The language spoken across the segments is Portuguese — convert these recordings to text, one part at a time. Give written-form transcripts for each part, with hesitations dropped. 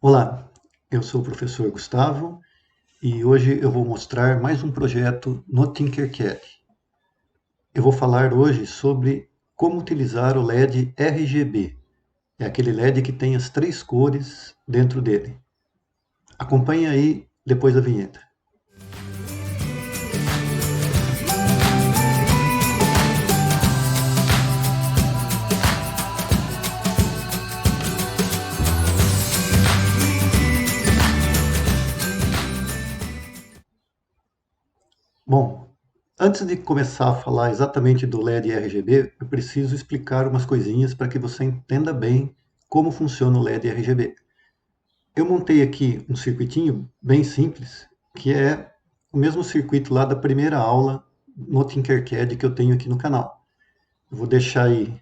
Olá, eu sou o professor Gustavo e hoje eu vou mostrar mais um projeto no Tinkercad. Eu vou falar hoje sobre como utilizar o LED RGB. É aquele LED que tem as três cores dentro dele. Acompanhe aí depois da vinheta. Bom, antes de começar a falar exatamente do LED RGB, eu preciso explicar umas coisinhas para que você entenda bem como funciona o LED RGB. Eu montei aqui um circuitinho bem simples, que é o mesmo circuito lá da primeira aula no Tinkercad que eu tenho aqui no canal. Eu vou deixar aí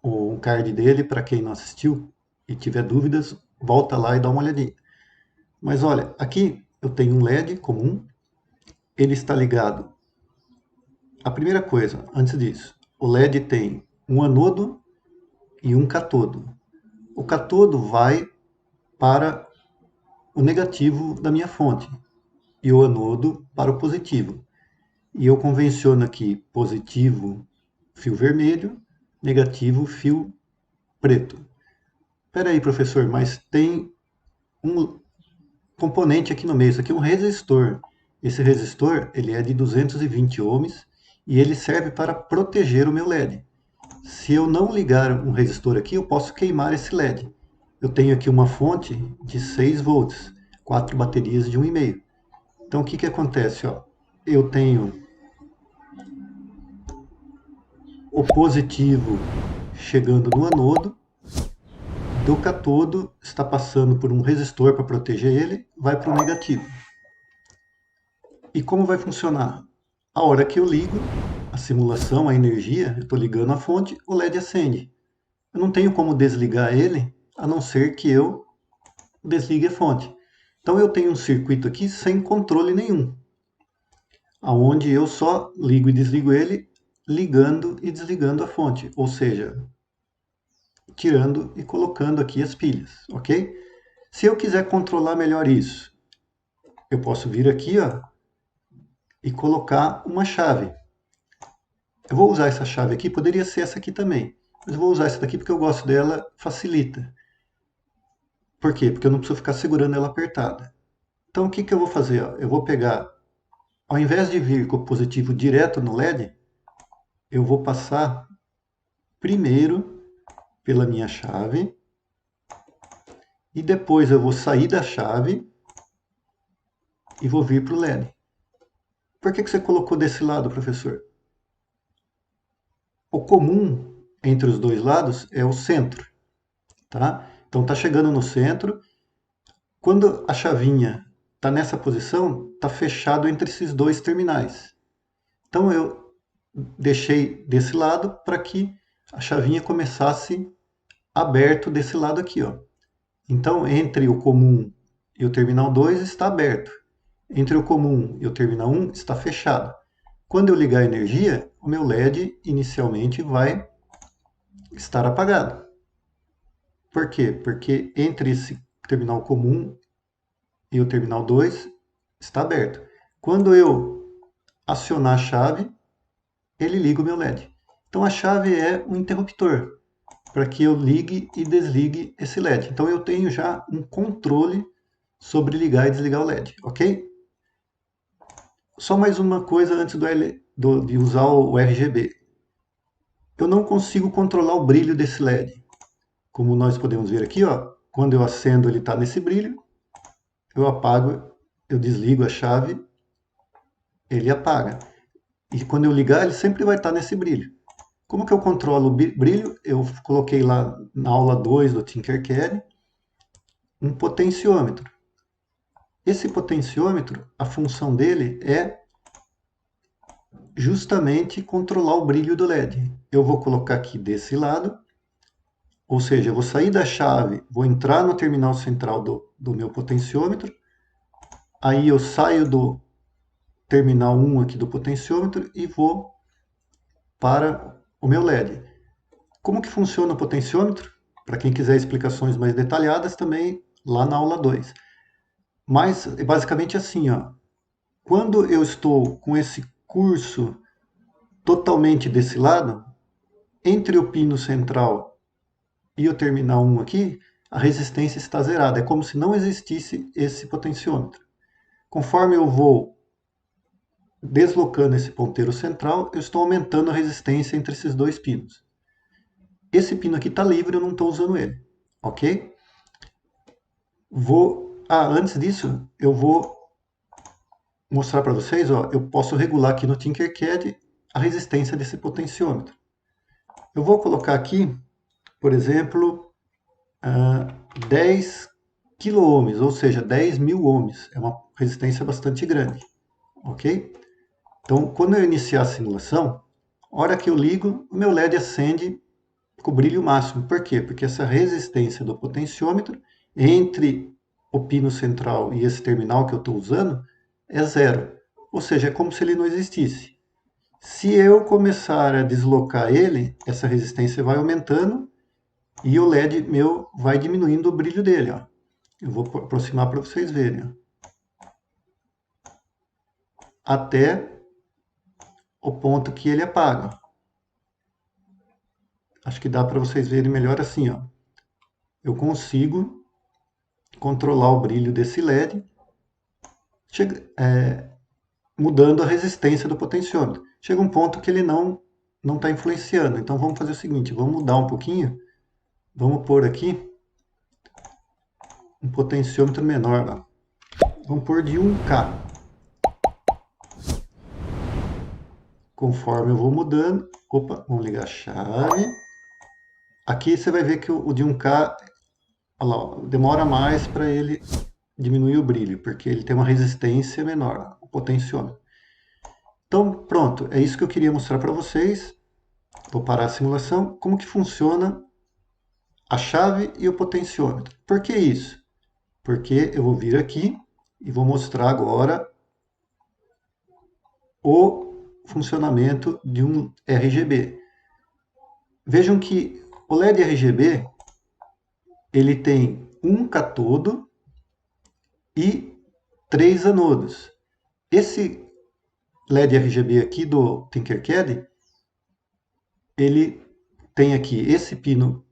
o card dele para quem não assistiu e tiver dúvidas, volta lá e dá uma olhadinha. Mas olha, aqui eu tenho um LED comum, ele está ligado. A primeira coisa, antes disso, o LED tem um anodo e um catodo. O catodo vai para o negativo da minha fonte e o anodo para o positivo. E eu convenciono aqui positivo fio vermelho, negativo fio preto. Espera aí, professor, mas tem um componente aqui no meio, isso aqui é um resistor. Esse resistor ele é de 220 ohms e ele serve para proteger o meu LED. Se eu não ligar um resistor aqui, eu posso queimar esse LED. Eu tenho aqui uma fonte de 6 volts, 4 baterias de 1,5. Então o que acontece? Ó? Eu tenho o positivo chegando no anodo, do catodo está passando por um resistor para proteger ele, vai para o negativo. E como vai funcionar? A hora que eu ligo a simulação, a energia, eu estou ligando a fonte, o LED acende. Eu não tenho como desligar ele, a não ser que eu desligue a fonte. Então eu tenho um circuito aqui sem controle nenhum, aonde eu só ligo e desligo ele, ligando e desligando a fonte, ou seja, tirando e colocando aqui as pilhas, ok? Se eu quiser controlar melhor isso, eu posso vir aqui, ó, e colocar uma chave. Eu vou usar essa chave aqui, poderia ser essa aqui também, mas eu vou usar essa daqui porque eu gosto dela, facilita. Por quê? Porque eu não preciso ficar segurando ela apertada. Então o que eu vou fazer? Ó? Eu vou pegar, ao invés de vir com o positivo direto no LED, eu vou passar primeiro pela minha chave e depois eu vou sair da chave e vou vir para o LED. Por que você colocou desse lado, professor? O comum entre os dois lados é o centro, tá? Então está chegando no centro. Quando a chavinha está nessa posição, está fechado entre esses dois terminais. Então eu deixei desse lado para que a chavinha começasse aberto desse lado aqui, ó. Então entre o comum e o terminal 2 está aberto. Entre o comum e o terminal 1 está fechado. Quando eu ligar a energia, o meu LED inicialmente vai estar apagado. Por quê? Porque entre esse terminal comum e o terminal 2 está aberto. Quando eu acionar a chave, ele liga o meu LED. Então a chave é um interruptor para que eu ligue e desligue esse LED. Então eu tenho já um controle sobre ligar e desligar o LED, ok? Só mais uma coisa antes de usar o RGB. Eu não consigo controlar o brilho desse LED. Como nós podemos ver aqui, ó, quando eu acendo ele está nesse brilho, eu apago, eu desligo a chave, ele apaga. E quando eu ligar, ele sempre vai estar nesse brilho. Como que eu controlo o brilho? Eu coloquei lá na aula 2 do Tinkercad um potenciômetro. Esse potenciômetro, a função dele é justamente controlar o brilho do LED. Eu vou colocar aqui desse lado, ou seja, eu vou sair da chave, vou entrar no terminal central do meu potenciômetro, aí eu saio do terminal 1 aqui do potenciômetro e vou para o meu LED. Como que funciona o potenciômetro? Para quem quiser explicações mais detalhadas, também lá na aula 2. Mas é basicamente assim, ó. Quando eu estou com esse curso totalmente desse lado, entre o pino central e o terminal 1 aqui, a resistência está zerada. É como se não existisse esse potenciômetro. Conforme eu vou deslocando esse ponteiro central, eu estou aumentando a resistência entre esses dois pinos. Esse pino aqui está livre, eu não estou usando ele, ok? Antes disso, eu vou mostrar para vocês, ó, eu posso regular aqui no Tinkercad a resistência desse potenciômetro. Eu vou colocar aqui, por exemplo, 10 kΩ, ou seja, 10.000 ohms. É uma resistência bastante grande, ok? Então, quando eu iniciar a simulação, a hora que eu ligo, o meu LED acende com o brilho máximo. Por quê? Porque essa resistência do potenciômetro entre o pino central e esse terminal que eu estou usando é zero. Ou seja, é como se ele não existisse. Se eu começar a deslocar ele, essa resistência vai aumentando e o LED meu vai diminuindo o brilho dele. Ó. Eu vou aproximar para vocês verem. Ó. Até o ponto que ele apaga. Acho que dá para vocês verem melhor assim. Ó. Eu consigo controlar o brilho desse LED mudando a resistência do potenciômetro. Chega um ponto que ele não está influenciando. Então vamos fazer o seguinte, vamos mudar um pouquinho. Vamos pôr aqui um potenciômetro menor. Ó. Vamos pôr de 1K. Conforme eu vou mudando, vamos ligar a chave. Aqui você vai ver que o de 1K, olha lá, ó, demora mais para ele diminuir o brilho, porque ele tem uma resistência menor, o potenciômetro. Então, pronto, é isso que eu queria mostrar para vocês. Vou parar a simulação. Como que funciona a chave e o potenciômetro. Por que isso? Porque eu vou vir aqui e vou mostrar agora o funcionamento de um RGB. Vejam que o LED RGB ele tem um catodo e 3 anodos. Esse LED RGB aqui do Tinkercad, ele tem aqui esse pino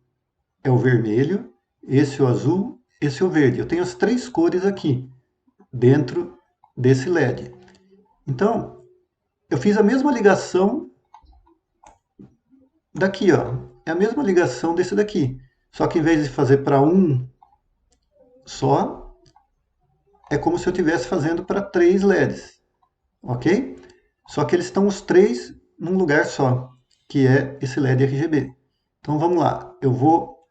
é o vermelho, esse o azul, esse o verde. Eu tenho as 3 cores aqui dentro desse LED. Então, eu fiz a mesma ligação daqui, ó. É a mesma ligação desse daqui. Só que em vez de fazer para um só, é como se eu estivesse fazendo para 3 LEDs, ok? Só que eles estão os 3 num lugar só, que é esse LED RGB. Então vamos lá, eu vou,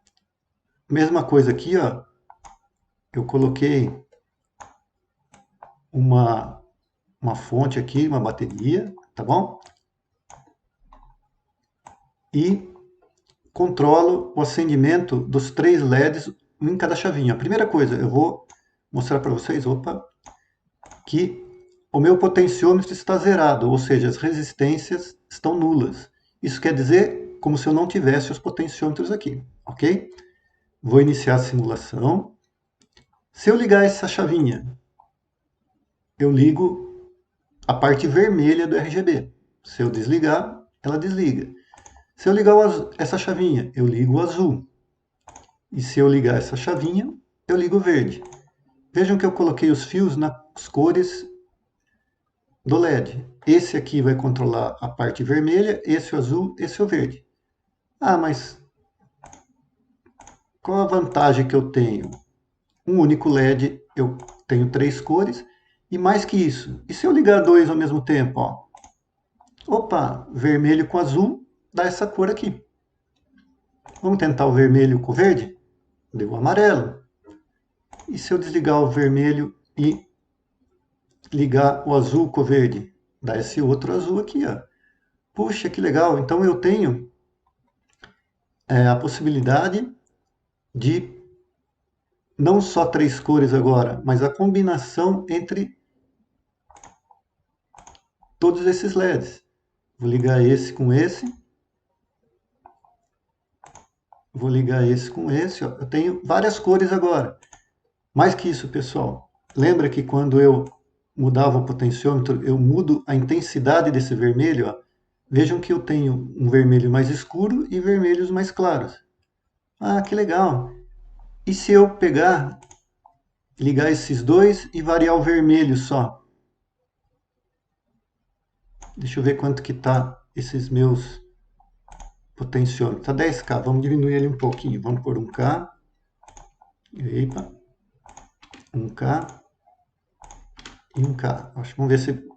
mesma coisa aqui, ó, eu coloquei uma fonte aqui, uma bateria, tá bom? E controlo o acendimento dos 3 LEDs em cada chavinha. A primeira coisa, eu vou mostrar para vocês, que o meu potenciômetro está zerado, ou seja, as resistências estão nulas. Isso quer dizer como se eu não tivesse os potenciômetros aqui, ok? Vou iniciar a simulação. Se eu ligar essa chavinha, eu ligo a parte vermelha do RGB. Se eu desligar, ela desliga. Se eu ligar essa chavinha, eu ligo o azul. E se eu ligar essa chavinha, eu ligo o verde. Vejam que eu coloquei os fios nas cores do LED. Esse aqui vai controlar a parte vermelha, esse o azul, esse o verde. Ah, mas qual a vantagem que eu tenho? Um único LED, eu tenho 3 cores, e mais que isso. E se eu ligar 2 ao mesmo tempo? Ó? Opa, vermelho com azul dá essa cor aqui. Vamos tentar o vermelho com o verde? Deu o amarelo. E se eu desligar o vermelho e ligar o azul com o verde? Dá esse outro azul aqui, ó. Puxa, que legal. Então eu tenho a possibilidade de não só 3 cores agora, mas a combinação entre todos esses LEDs. Vou ligar esse com esse. Vou ligar esse com esse. Ó. Eu tenho várias cores agora. Mais que isso, pessoal, lembra que quando eu mudava o potenciômetro, eu mudo a intensidade desse vermelho, ó. Vejam que eu tenho um vermelho mais escuro e vermelhos mais claros. Ah, que legal! E se eu pegar, ligar esses dois e variar o vermelho só? Deixa eu ver quanto que tá esses meus potenciômetros. Tá 10K, vamos diminuir ele um pouquinho. Vamos por 1K. Epa. 1K e 1K. Vamos ver se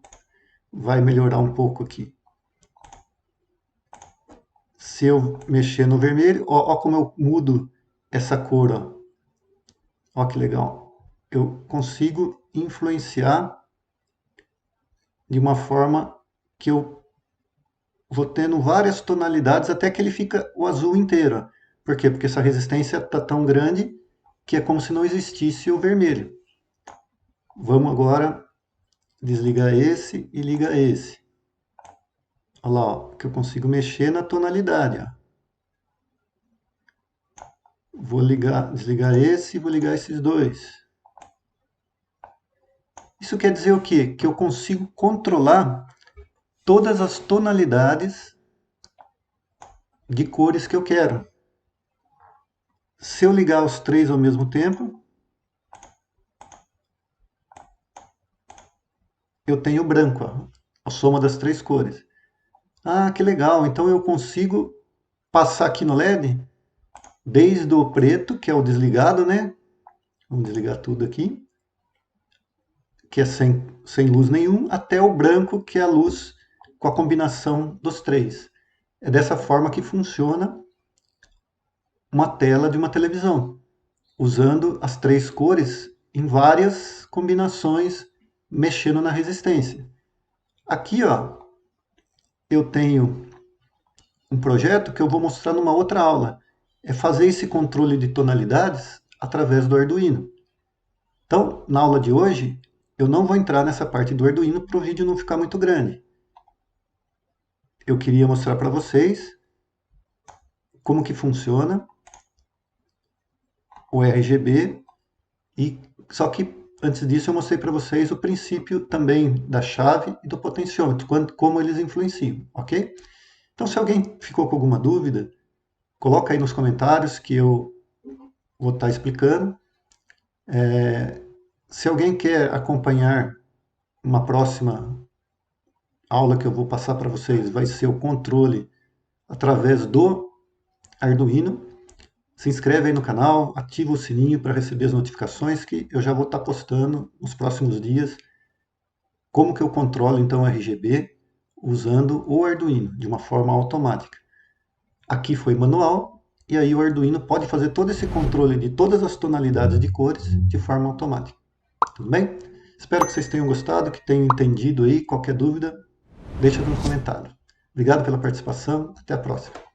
vai melhorar um pouco aqui. Se eu mexer no vermelho, ó como eu mudo essa cor, ó. Ó que legal. Eu consigo influenciar de uma forma que eu vou tendo várias tonalidades até que ele fica o azul inteiro. Por quê? Porque essa resistência está tão grande que é como se não existisse o vermelho. Vamos agora desligar esse e ligar esse. Olha lá, ó, que eu consigo mexer na tonalidade. Ó. Vou desligar esse e vou ligar esses dois. Isso quer dizer o quê? Que eu consigo controlar todas as tonalidades de cores que eu quero. Se eu ligar os três ao mesmo tempo, eu tenho branco, ó, a soma das três cores. Ah, que legal! Então eu consigo passar aqui no LED desde o preto, que é o desligado, né? Vamos desligar tudo aqui, que é sem luz nenhum, até o branco, que é a luz com a combinação dos três. É dessa forma que funciona uma tela de uma televisão, usando as três cores em várias combinações, mexendo na resistência. Aqui, ó, eu tenho um projeto que eu vou mostrar numa outra aula. É fazer esse controle de tonalidades através do Arduino. Então, na aula de hoje, eu não vou entrar nessa parte do Arduino para o vídeo não ficar muito grande. Eu queria mostrar para vocês como que funciona o RGB, só que antes disso eu mostrei para vocês o princípio também da chave e do potenciômetro, como eles influenciam, ok? Então, se alguém ficou com alguma dúvida, coloca aí nos comentários que eu vou estar explicando. Se alguém quer acompanhar uma próxima aula que eu vou passar para vocês, vai ser o controle através do Arduino. Se inscreve aí no canal, ativa o sininho para receber as notificações que eu já vou estar postando nos próximos dias como que eu controlo então o RGB usando o Arduino de uma forma automática. Aqui foi manual e aí o Arduino pode fazer todo esse controle de todas as tonalidades de cores de forma automática. Tudo bem? Espero que vocês tenham gostado, que tenham entendido aí. Qualquer dúvida, deixa no comentário. Obrigado pela participação. Até a próxima.